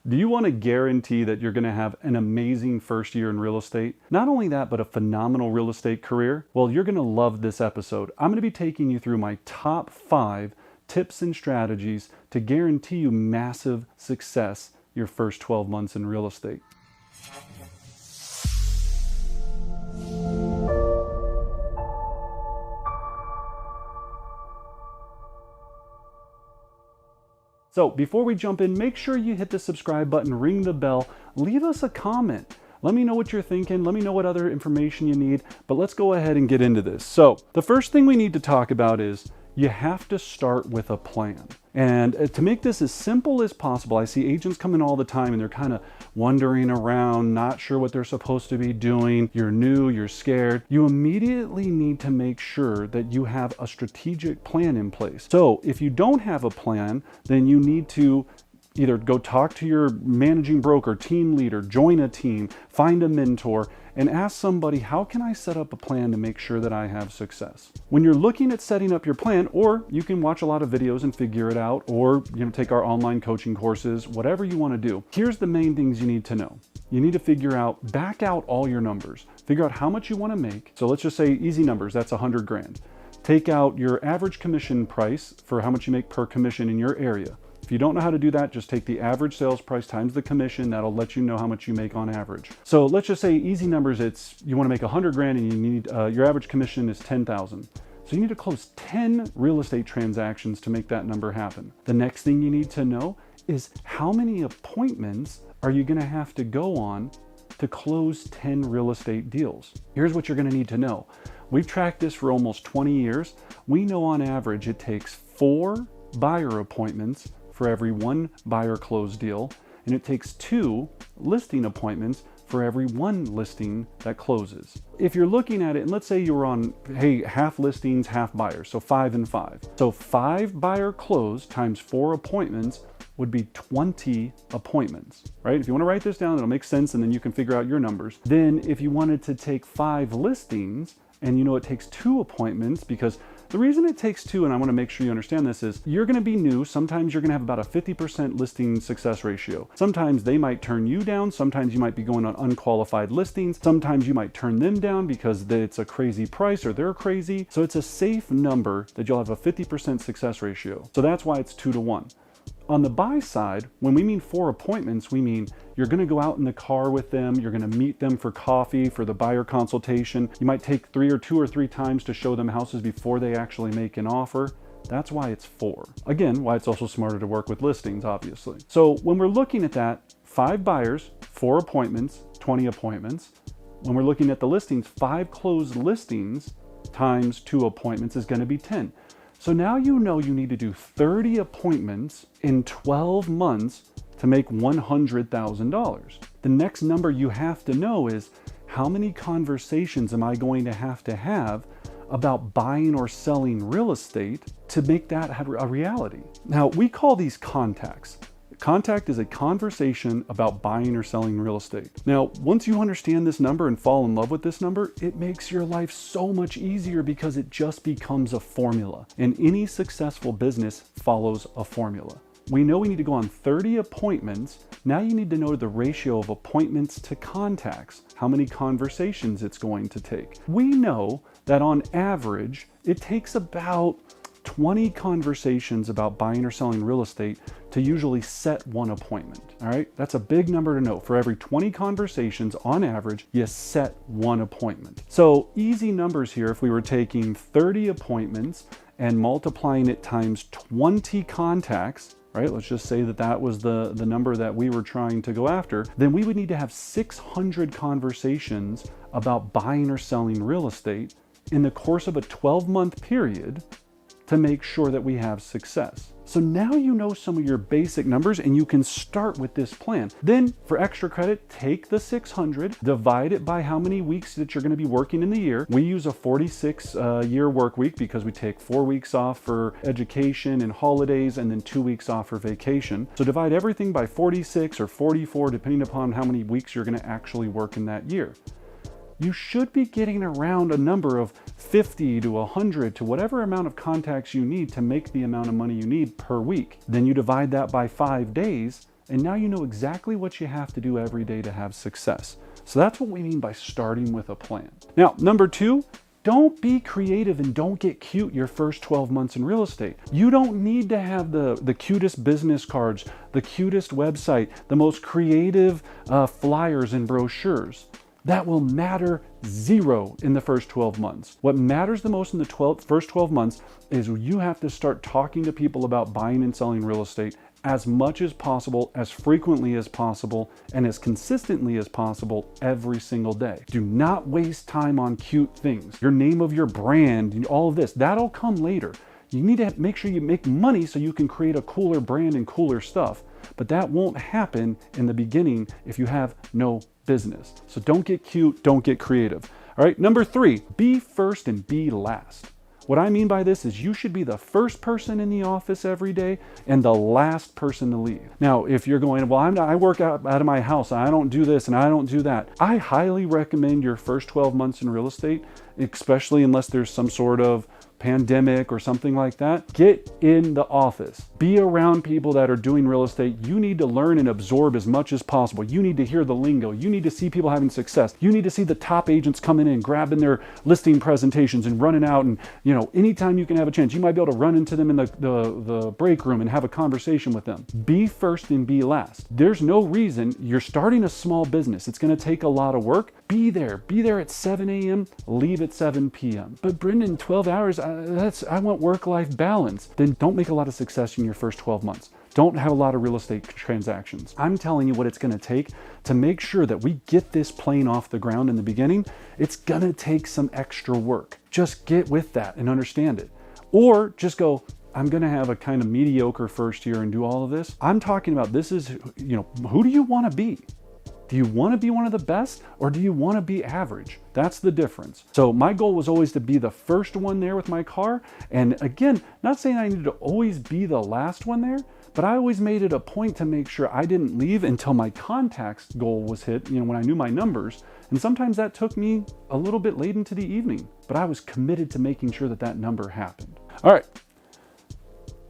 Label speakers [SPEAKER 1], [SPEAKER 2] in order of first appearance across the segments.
[SPEAKER 1] Do you want to guarantee that you're going to have an amazing first year in real estate? Not only that, but a phenomenal real estate career? Well, you're going to love this episode. I'm going to be taking you through my top 5 tips and strategies to guarantee you massive success your first 12 months in real estate. So before we jump in, make sure you hit the subscribe button, ring the bell, leave us a comment. Let me know what you're thinking. Let me know what other information you need, but let's go ahead and get into this. So the first thing we need to talk about is you have to start with a plan. And to make this as simple as possible, I see agents come in all the time and they're kind of wandering around, not sure what they're supposed to be doing. You're new, you're scared. You immediately need to make sure that you have a strategic plan in place. So if you don't have a plan, then you need to either go talk to your managing broker, team leader, join a team, find a mentor, and ask somebody, how can I set up a plan to make sure that I have success? When you're looking at setting up your plan, or you can watch a lot of videos and figure it out, or take our online coaching courses, whatever you want to do. Here's the main things you need to know. You need to figure out, back out all your numbers. Figure out how much you want to make. So let's just say easy numbers, that's 100 grand. Take out your average commission price for how much you make per commission in your area. If you don't know how to do that, just take the average sales price times the commission. That'll let you know how much you make on average. So let's just say easy numbers, you want to make 100 grand and you need, your average commission is 10,000. So you need to close 10 real estate transactions to make that number happen. The next thing you need to know is how many appointments are you going to have to go on to close 10 real estate deals? Here's what you're going to need to know. We've tracked this for almost 20 years. We know on average it takes 4 buyer appointments for every 1 buyer closed deal, and it takes 2 listing appointments for every 1 listing that closes. If you're looking at it, and let's say you were on, half listings, half buyers, so 5 and 5. So 5 buyer closed times 4 appointments would be 20 appointments, right? If you want to write this down, it'll make sense, and then you can figure out your numbers. Then if you wanted to take 5 listings, and it takes 2 appointments, because the reason it takes 2, and I want to make sure you understand this, is you're going to be new. Sometimes you're going to have about a 50% listing success ratio. Sometimes they might turn you down. Sometimes you might be going on unqualified listings. Sometimes you might turn them down because it's a crazy price or they're crazy. So it's a safe number that you'll have a 50% success ratio. So that's why it's 2 to 1. On the buy side, when we mean 4 appointments, we mean you're going to go out in the car with them, you're going to meet them for coffee, for the buyer consultation. You might take 2 or 3 times to show them houses before they actually make an offer. That's why it's 4. Again, why it's also smarter to work with listings, obviously. So when we're looking at that, 5 buyers, 4 appointments, 20 appointments. When we're looking at the listings, 5 closed listings times 2 appointments is going to be 10. So now you know you need to do 30 appointments in 12 months to make $100,000. The next number you have to know is, how many conversations am I going to have about buying or selling real estate to make that a reality? Now, we call these contacts. Contact is a conversation about buying or selling real estate. Now, once you understand this number and fall in love with this number, it makes your life so much easier because it just becomes a formula. And any successful business follows a formula. We know we need to go on 30 appointments. Now you need to know the ratio of appointments to contacts, how many conversations it's going to take. We know that on average, it takes about 20 conversations about buying or selling real estate to usually set 1 appointment. All right, that's a big number to know. For every 20 conversations, on average, you set 1 appointment. So easy numbers here, if we were taking 30 appointments and multiplying it times 20 contacts, right? Let's just say that was the number that we were trying to go after. Then we would need to have 600 conversations about buying or selling real estate in the course of a 12-month period to make sure that we have success. So now you know some of your basic numbers and you can start with this plan. Then for extra credit, take the 600, divide it by how many weeks that you're going to be working in the year. We use a 46 year work week because we take 4 weeks off for education and holidays and then 2 weeks off for vacation. So divide everything by 46 or 44, depending upon how many weeks you're going to actually work in that year. You should be getting around a number of 50 to 100 to whatever amount of contacts you need to make the amount of money you need per week. Then you divide that by 5 days And now you know exactly what you have to do every day to have success. So that's what we mean by starting with a plan. Now, number 2, don't be creative and don't get cute your first 12 months in real estate. You don't need to have the cutest business cards, the cutest website, the most creative flyers and brochures. That will matter zero in the first 12 months. What matters the most in the first 12 months is you have to start talking to people about buying and selling real estate as much as possible, as frequently as possible, and as consistently as possible every single day. Do not waste time on cute things. Your name of your brand, all of this, that'll come later. You need to make sure you make money so you can create a cooler brand and cooler stuff. But that won't happen in the beginning if you have no business. So don't get cute, don't get creative. All right, number 3, be first and be last. What I mean by this is you should be the first person in the office every day and the last person to leave. Now, if you're going, well, I work out of my house, I don't do this and I don't do that. I highly recommend your first 12 months in real estate, especially unless there's some sort of pandemic or something like that. Get in the office. Be around people that are doing real estate. You need to learn and absorb as much as possible. You need to hear the lingo. You need to see people having success. You need to see the top agents coming in, grabbing their listing presentations and running out. And, anytime you can have a chance, you might be able to run into them in the break room and have a conversation with them. Be first and be last. There's no reason you're starting a small business. It's going to take a lot of work. Be there at 7 a.m., leave at 7 p.m. But Brendan, 12 hours, I want work-life balance. Then don't make a lot of success in your first 12 months. Don't have a lot of real estate transactions. I'm telling you what it's going to take to make sure that we get this plane off the ground in the beginning. It's going to take some extra work. Just get with that and understand it. Or just go, I'm going to have a kind of mediocre first year and do all of this. I'm talking about this is, who do you want to be? Do you want to be one of the best or do you want to be average? That's the difference. So my goal was always to be the first one there with my car. And again, not saying I needed to always be the last one there, but I always made it a point to make sure I didn't leave until my contacts goal was hit, when I knew my numbers. And sometimes that took me a little bit late into the evening, but I was committed to making sure that number happened. All right.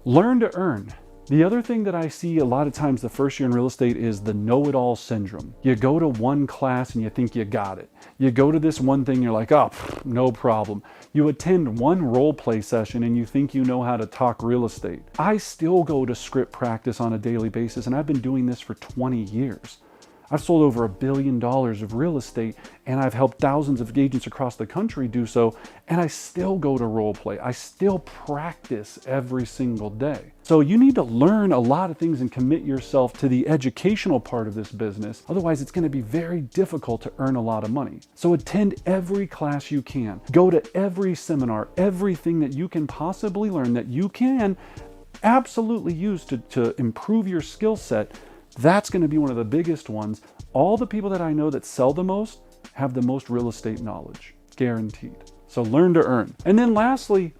[SPEAKER 1] Learn to earn. The other thing that I see a lot of times the first year in real estate is the know-it-all syndrome. You go to one class and you think you got it. You go to this one thing, you're like, oh, no problem. You attend one role play session and you think you know how to talk real estate. I still go to script practice on a daily basis, and I've been doing this for 20 years. I've sold over $1 billion of real estate, and I've helped thousands of agents across the country do so, and I still go to role play. I still practice every single day. So you need to learn a lot of things and commit yourself to the educational part of this business. Otherwise, it's going to be very difficult to earn a lot of money. So attend every class you can. Go to every seminar, everything that you can possibly learn that you can absolutely use to improve your skill set. That's going to be one of the biggest ones. All the people that I know that sell the most have the most real estate knowledge, guaranteed. So learn to earn. And then lastly,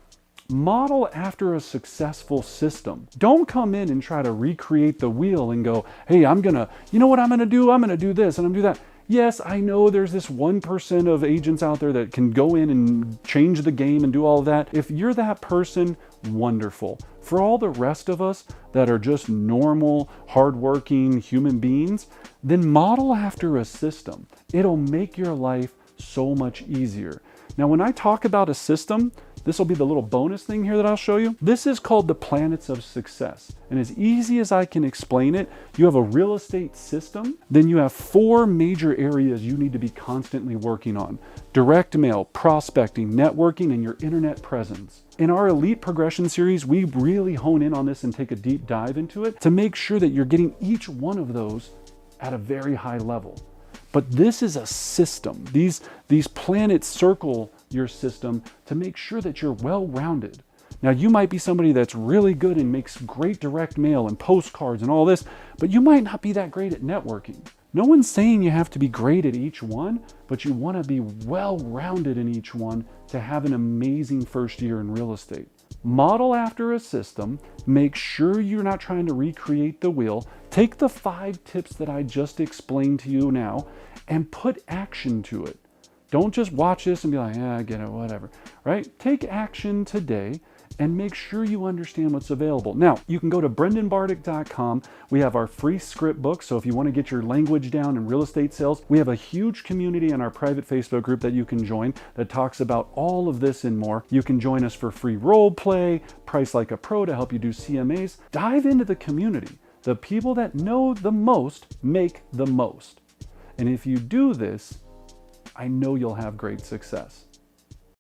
[SPEAKER 1] model after a successful system. Don't come in and try to recreate the wheel and go, hey, you know what I'm going to do? I'm going to do this and I'm going to do that. Yes, I know there's this 1% of agents out there that can go in and change the game and do all of that. If you're that person, wonderful. For all the rest of us that are just normal, hardworking human beings, then model after a system. It'll make your life so much easier. Now, when I talk about a system, this will be the little bonus thing here that I'll show you. This is called the planets of success. And as easy as I can explain it, you have a real estate system, then you have 4 major areas you need to be constantly working on: direct mail, prospecting, networking, and your internet presence. In our Elite Progression series, we really hone in on this and take a deep dive into it to make sure that you're getting each one of those at a very high level. But this is a system. These planets circle your system to make sure that you're well-rounded. Now, you might be somebody that's really good and makes great direct mail and postcards and all this, but you might not be that great at networking. No one's saying you have to be great at each one, but you want to be well-rounded in each one to have an amazing first year in real estate. Model after a system. Make sure you're not trying to recreate the wheel. Take the 5 tips that I just explained to you now and put action to it. Don't just watch this and be like, yeah, I get it, whatever, right? Take action today and make sure you understand what's available. Now, you can go to brendanbartic.com. We have our free script book, so if you want to get your language down in real estate sales, we have a huge community in our private Facebook group that you can join that talks about all of this and more. You can join us for free role play, Price Like a Pro to help you do CMAs. Dive into the community. The people that know the most make the most. And if you do this, I know you'll have great success.